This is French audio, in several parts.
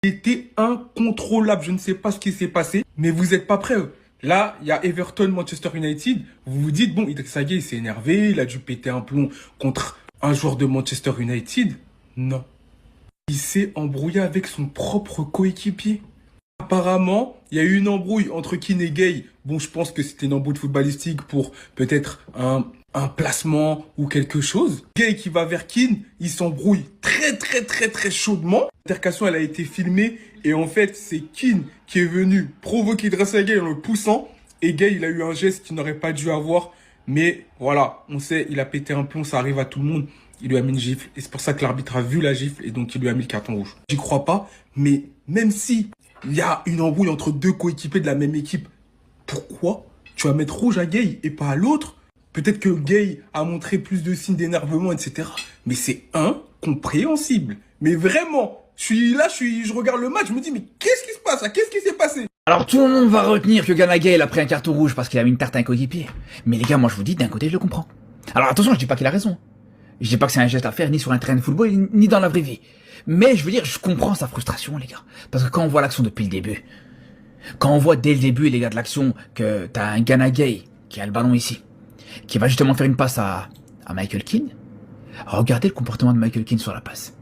C'était incontrôlable. Je ne sais pas ce qui s'est passé, mais vous n'êtes pas prêts. Là, il y a Everton, Manchester United. Vous vous dites, bon, Idrissa Gueye, il s'est énervé, il a dû péter un plomb contre un joueur de Manchester United. Non. Il s'est embrouillé avec son propre coéquipier. Apparemment, il y a eu une embrouille entre Keane et Gueye. Bon, je pense que c'était une embrouille footballistique pour peut-être un placement ou quelque chose. Gueye qui va vers Keane, il s'embrouille très chaudement. L'altercation, elle a été filmée et en fait, c'est Keane qui est venu provoquer Idrissa Gueye en le poussant. Et Gueye, il a eu un geste qu'il n'aurait pas dû avoir. Mais voilà, on sait, il a pété un plomb, ça arrive à tout le monde. Il lui a mis une gifle et c'est pour ça que l'arbitre a vu la gifle et donc il lui a mis le carton rouge. J'y crois pas, mais même si il y a une embrouille entre deux coéquipiers de la même équipe, pourquoi tu vas mettre rouge à Gueye et pas à l'autre? Peut-être que Gueye a montré plus de signes d'énervement, etc. Mais c'est incompréhensible. Mais vraiment, je regarde le match, je me dis, mais qu'est-ce qui se passe là? Qu'est-ce qui s'est passé? Alors tout le monde va retenir que Gana Gueye a pris un carton rouge parce qu'il a mis une tarte à un coéquipier. Mais les gars, moi je vous dis, d'un côté je le comprends. Alors attention, je dis pas qu'il a raison. Je dis pas que c'est un geste à faire ni sur un terrain de football ni dans la vraie vie. Mais je veux dire, je comprends sa frustration les gars. Parce que quand on voit l'action depuis le début, quand on voit dès le début les gars de l'action que t'as un Gana Gueye qui a le ballon ici, qui va justement faire une passe à Michael Keane, regardez le comportement de Michael Keane sur la passe.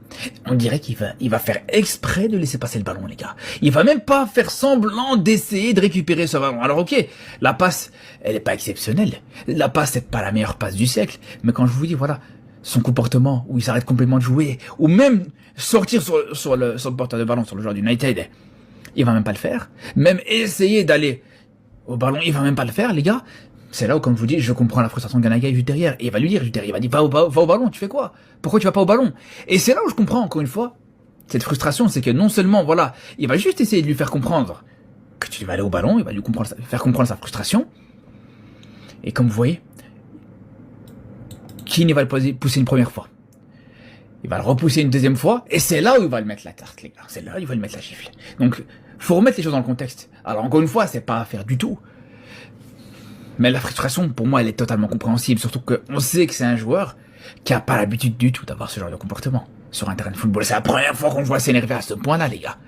On dirait qu'il va faire exprès de laisser passer le ballon, les gars. Il va même pas faire semblant d'essayer de récupérer ce ballon. Alors ok, la passe, elle est pas exceptionnelle. La passe, c'est pas la meilleure passe du siècle. Mais quand je vous dis, voilà, son comportement, où il s'arrête complètement de jouer, ou même sortir sur le porteur de ballon, sur le joueur d'United, il va même pas le faire. Même essayer d'aller au ballon, il va même pas le faire, les gars. C'est là où, comme je vous dis, je comprends la frustration de Gana Gueye juste derrière. Et il va lui dire, juste derrière, il va dire, va au ballon, tu fais quoi? Pourquoi tu vas pas au ballon? Et c'est là où je comprends, encore une fois, cette frustration, c'est que non seulement, voilà, il va juste essayer de lui faire comprendre que tu vas aller au ballon, il va lui faire comprendre sa frustration. Et comme vous voyez, Keane va le pousser une première fois. Il va le repousser une deuxième fois, et c'est là où il va le mettre la tarte, les gars. C'est là où il va le mettre la gifle. Donc, faut remettre les choses dans le contexte. Alors, encore une fois, c'est pas à faire du tout. Mais la frustration, pour moi, elle est totalement compréhensible. Surtout qu'on sait que c'est un joueur qui a pas l'habitude du tout d'avoir ce genre de comportement sur un terrain de football. C'est la première fois qu'on le voit s'énerver à ce point-là, les gars.